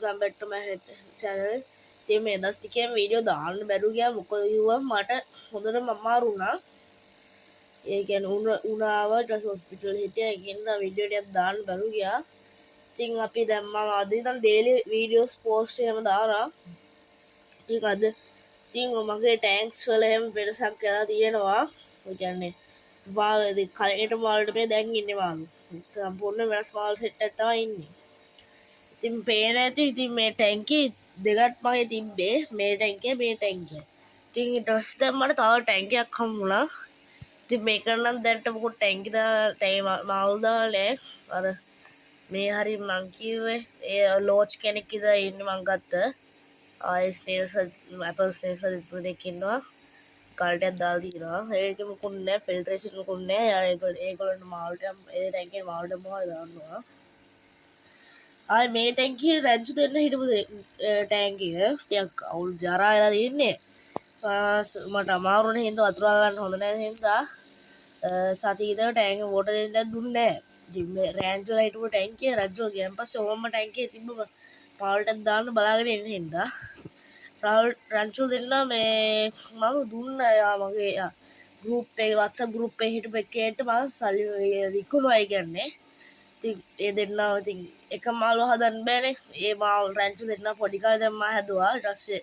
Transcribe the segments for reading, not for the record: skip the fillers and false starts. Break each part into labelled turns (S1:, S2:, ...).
S1: Welcome back to my channel. ඉතින් මේ දවස් ටිකේම වීඩියෝ දාන්න බැරුව ගියා. මොකද කිව්වම මට හොඳටම අමාරු වුණා. ඒ කියන්නේ උනාව ඊට හොස්පිටල් හිටියා. ඒකින්ද වීඩියෝ ටිකක් දාන්න බැරුව ගියා. ඉතින් අපි දැන් මම අද ඉඳන් ඩේලි වීඩියෝස් පෝස්ට් එහෙම දානවා. ඉතින් මගේ ටැන්ක්ස් වල එහෙම වෙනසක් කරලා තියෙනවා. ඒ කියන්නේ කලකට මාල්ට මේ දැන් ඉන්නේ මාළු. සම්පූර්ණ වෙනස් මාල් සෙට් එකක් තමයි ඉන්නේ. ඉතින් පේන ඇති ඉතින් මේ ටැංකි දෙකක් මගේ තිබ්බේ මේ ටැංකිය මේ ටැංකිය. ඉතින් ඊට පස්සේ දැන් මට තව ටැංකියක් හම්බුණා. ඉතින් මේක නම් දැන්ට මොකද ටැංකි මාල් දාලා අර මේ හරි මං කිව්වේ ඒ ලෝච් කෙනෙක් ඉඳලා ඉන්නේ මං ගත්ත. ආයෙ ස්නේල්ස් ඇපල් ස්නේල්ස් දෙකක් ඉන්නවා. කාල්ටයක් දාලා තියෙනවා. ඒක මොකුත් නෑ ෆිල්ටරේෂන් මොකුත් නෑ. ඒගොල්ලන්ට මාල්ට ඒ ටැංකියේ මාල්ට මොකද දාන්නවා. ආයේ මේ ටැංකිය රැජ්ජු දෙන්න හිටපු ටැංකිය ටිකක් අවුල් ජරා වෙලා තියෙන්නේ. මට අමාරුනේ හින්දා වතුර ගන්න හොඳ නැහැ හින්දා සතියේදී ටැංකිය වෝටර් දෙන්න දුන්නේ නැහැ. ඉතින් මේ රෑන්ච් වල හිටපු ටැංකිය රැජ්ජු ගියන් පස්සේ ඕම්ම ටැංකිය තිබ්බ පාවල්ටක් දාන්න බලාගෙන ඉන්න හින්දා රැන්චු දෙන්න මේ මම දුන්නා මගේ ගෲප් එකේ WhatsApp ගෲප් එකේ හිටපු එකේට මම සල්ලි විකුණුවයි කියන්නේ. ඉතින් ඒ දෙන්නා ඉතින් එක මාළු හදන්න බෑනේ. ඒ මාළු රැන්චු දෙන්නා පොඩි කාලේ දැන් මම හැදුවා. ඊට පස්සේ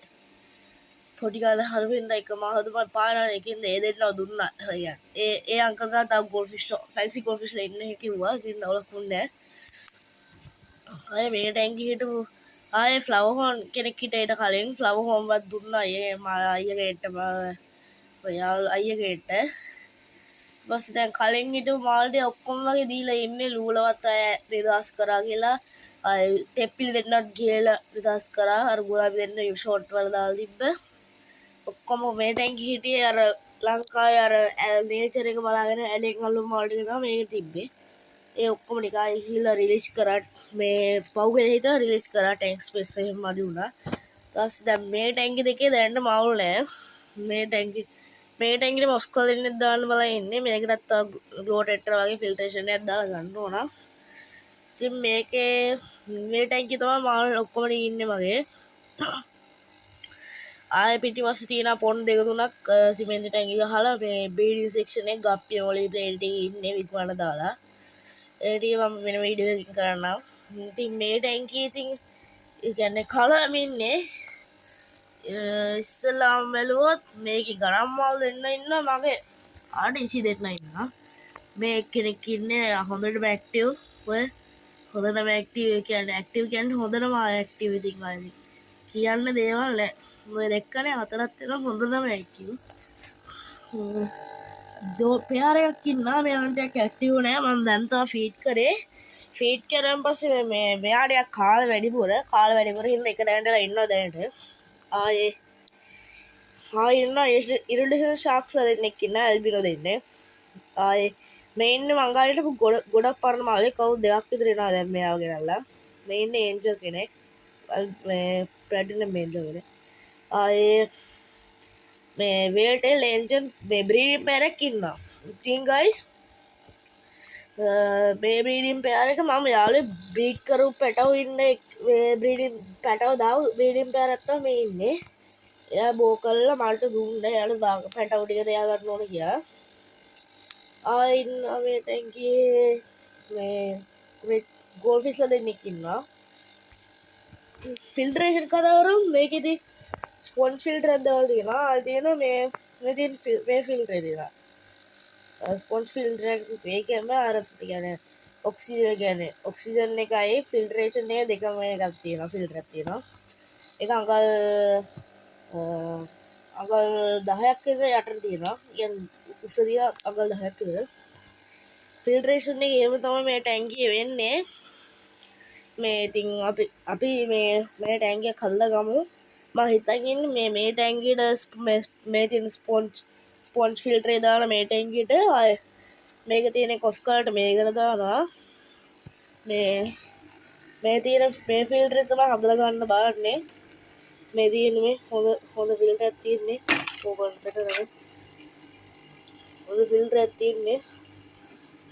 S1: පොඩි කාලේ හදපින්න එක මාළු හදපුවා පානන එකකින්ද ඒ දෙන්නව දුන්නා. ඒ අංකල් ගා තව ගෝල්ෆිෂ් ෆැන්සි ගෝල්ෆිෂ් ඉන්නේ කිව්වා. ඉතින් අවුලකුන්නේ නැහැ. ආයේ මේ ටැංකි හිටපු ආයේ ෆ්ලවර් හෝන් කෙනෙක් හිටියට කලින් ෆ්ලවර් හෝම්වත් දුන්නා. අයියගේට අයියගේට බස් දැන් කලින් හිටපු මාල්ටි ඔක්කොම වගේ දීලා ඉන්නේ ලූලවත් අය නිදාස් කරා කියලා තෙප්පිලි දෙන්නත් ගිහලා නිදාස් කරා අර ගුලාබි දෙන්න ෂෝට් වල දාලා තිබ්බ ඔක්කොම මේ ටැංකි හිටියේ අර ලංකාවේ අර නේචර් එක බලාගෙන ඇලෙන් අල්ලු මාල්ටි එක මේක තිබ්බේ ඒ ඔක්කොම නිකන් ගිහලා රිලීස් කරා මේ පහුගිය හිටා රිලීස් කරා ටැංක් ස්පේස් එහෙම මදි වුණා ඊට දැන් මේ ටැංකි දෙකේ දැනට මාවුල් නෑ මේ ටැංකියට මොස්කල් දෙන්නෙත් දාන්න බලා ඉන්නේ මේකටත් තව ග්ලෝටෙට්ටර වගේ ෆිල්ටරේෂන් එකක් දාලා ගන්න ඕන. ඉතින් මේකේ මේ ටැංකිය තමයි මාල් ඔක්කොම ඉන්නේ මගේ. ආයෙ පිටිපස්සේ තියෙන පොන් දෙක තුනක් සිමෙන්ති ටැංකි ගහලා මේ බීඩින් සෙක්ෂන් එක ගප්පිය ඔලි ප්ලේට් එකේ ඉන්නේ විකුණන්න දාලා. ඒ ටික මම වෙන වීඩියෝ එකකින් කරන්නම්. ඉතින් මේ ටැංකිය ඉතින් ඒ කියන්නේ කලම් ඉන්නේ ඉස්සලාම් බැලුවොත් මේක ගණන් මාල් දෙන්න ඉන්න මගේ ආඩ ඉසි දෙන්න ඉන්න මේ කෙනෙක් ඉන්නේ හොඳටම ඇක්ටිව් ඔය හොඳටම ඇක්ටිව් කියන්නේ ඇක්ටිව් කියන්නේ හොඳටම ඇක්ටිව් ඉතින් වයින් කියන්න දේවල් නෑ ඔය දෙක්කනේ හතරක් වෙනවා හොඳටම ඇක්ටිව් පෙයාර එකක් ඉන්නවා මෙයාට ඇක්ටිව් නෑ මම දැන් තමයි ෆීඩ් කරන් පස්සේ මේ මෙයාට කාල වැඩිපුර හින්දා එක දැනටලා ඉන්නවා දැනට ආයේ ඉන්න ඉරඩිෂන් ශාක්ෂල දෙන්නෙක් ඉන්න ඇල්බිනෝ දෙන්නේ ආයේ මේ ඉන්න මංගාලට ගොඩක් පරණ මාලේ කවුරු දෙකක් විතර එනවා දැන් මෙයාව ගෙනල්ලා මේ ඉන්නේ ඒන්ජල් කෙනෙක් මේ ප්ලැටිනම් ඒන්ජල් කෙනෙක් ආයේ මේ වේල්ටෙල් ඒන්ජල් මේ බ්‍රීඩින් පෙයාරක් ඉන්නවා ඉතින් ගයිස් මේ බ්‍රීඩින් පෙයාර එක මම යාළුවේ බ්‍රීඩ් කරු පැටව ඉන්නේ බ්‍රීඩින් පැටව දාව බ්‍රීඩින් පෙයාරක් තමයි මේ ඉන්නේ එයා බෝ කල්ලා මල්ට දුන්න එයාට පැටව ටික තියා ගන්න ඕන කියලා ආයෙ ඉන්නවා මේ ටැංකියේ මේ ගෝල්ෆිෂ්ලා දෙන්නෙක් ඉන්නවා ෆිල්ටරේෂන් කතාවරම් මේකෙදි ස්පොන්ජ් ෆිල්ටර් එකක් දාලා තියෙනවා ආයෙ තියෙනවා මේ ෆිල්ටර් එක තියෙනවා ස්පොන්ජ් ෆිල්ටර් එක මේකෙම අර කියන්නේ ඔක්සිජන් එකයි ෆිල්ටරේෂන් එක දෙකම එකක් තියෙනවා ෆිල්ටර් එකක් තියෙනවා ඒක අඟල් 10ක් විතර යටට තියෙනවා. කියන්නේ උසදිය අඟල් 10ක් විතර. ෆිල්ටරේෂන් එකේ එහෙම තමයි මේ ටැංකිය වෙන්නේ. මේ ඉතින් අපි මේ ටැංකියක් හදලා ගමු. මම හිතන් ඉන්නේ මේ ටැංකියට මේ තියෙන ස්පොන්ජ් ෆිල්ටර් එක දාලා මේ ටැංකියට ආය මේක තියෙන කොස් කාලට මේකට දානවා. මේ තියෙන මේ ෆිල්ටර් එක තමයි හදලා ගන්න බලන්නේ. මේ තියෙන මේ හොඳ ෆිල්ටර් එකක් තියෙන්නේ ඕකන්ට තමයි හොඳ ෆිල්ටර් එකක් තියෙන්නේ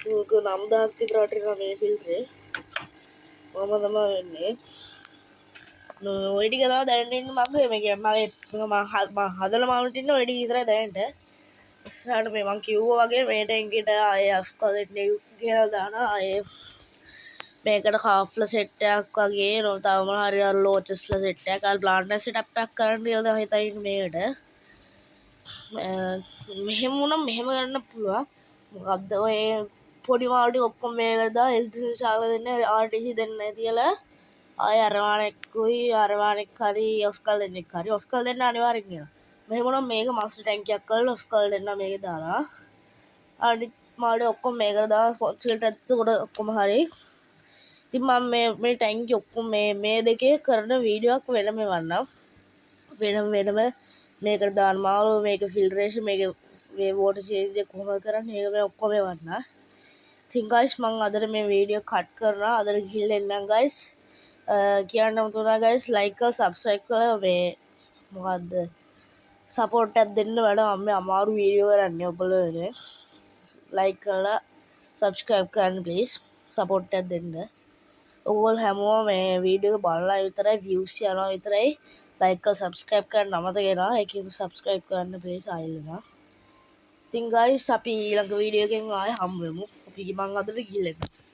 S1: ඒක 9000ක් විතර වටිනවා මේ ෆිල්ටරේ මම තමයි වෙන්නේ ඔය ටික තමයි දැනට ඉන්නේ මගේ මගේ මම හදලා මාවට ඉන්න ඔය ටික විතරයි දැනට ඉස්සරහට මේ මං කිව්වා වගේ මේ ටැංකියට ආයේ අස්කල් දෙන්නේ කියලා දානවා ආයේ මේකට කාෆ්ලා සෙට් එකක් වගේ තව මොනවා හරි අර ලෝචස්ලා සෙට් එකක් අර ප්ලාන්ට් සෙටප් එකක් කරන්න කියලා හිතා ඉන්නේ මේකට මෙහෙම වුණා මෙහෙම ගන්න පුළුවන් මොකද්ද ඔය පොඩි මාළු ටික ඔක්කොම මේකට දාලා එල්ටි ශාලා දෙන්න ආර්ටිසි දෙන්න තියලා ආය අරවානෙක් හරි ඔස්කල් දෙන්නෙක් හරි ඔස්කල් දෙන්න අනිවාර්යෙන් කියනවා මෙහෙම වුණා මේක මාස්ටර් ටැංකියක් කරලා ඔස්කල් දෙන්න මේක දාලා අනිත් මාළු ඔක්කොම මේකට දාලා ෆොස්ෆේට් එතකොට ඔක්කොම හරි ඉතින් මම මේ ටැංකි ඔක්කොම මේ දෙකේ කරන වීඩියෝවක් වෙනම වන්නම් වෙනම මේකට දාන්න මාළු මේක ෆිල්ටරේෂන් මේක මේ වෝටර් චේන්ජ් එක කොහොමද කරන්නේ මේක මේ ඔක්කොම වන්න ඉතින් ගයිස් මම අදට මේ වීඩියෝ කට් කරනවා අදට ගිහිල්ලා එන්නම් ගයිස් කියන්නම තුනා ගයිස් ලයික් කරලා සබ්ස්ක්‍රයිබ් කරලා මේ මොකද්ද සපෝට් එකක් දෙන්න වැඩ මම අමාරු වීඩියෝ කරන්නේ ඔයගොල්ලෝ ලයික් කරලා සබ්ස්ක්‍රයිබ් කරන්න ප්ලීස් සපෝට් එකක් දෙන්න ඔයගොල්ලෝ හැමෝම මේ වීඩියෝ එක බලලා විතරයි views යනවා විතරයි ලයික් කරලා සබ්ස්ක්‍රයිබ් කරන්න අමතක වෙනවා ඒකෙන් සබ්ස්ක්‍රයිබ් කරන්න ප්ලීස් ආයෙත් ඉතින් ගයිස් අපි ඊළඟ වීඩියෝ එකෙන් ආයෙ හම්බ වෙමු අපි මං අදට ගිහින් එන්නම්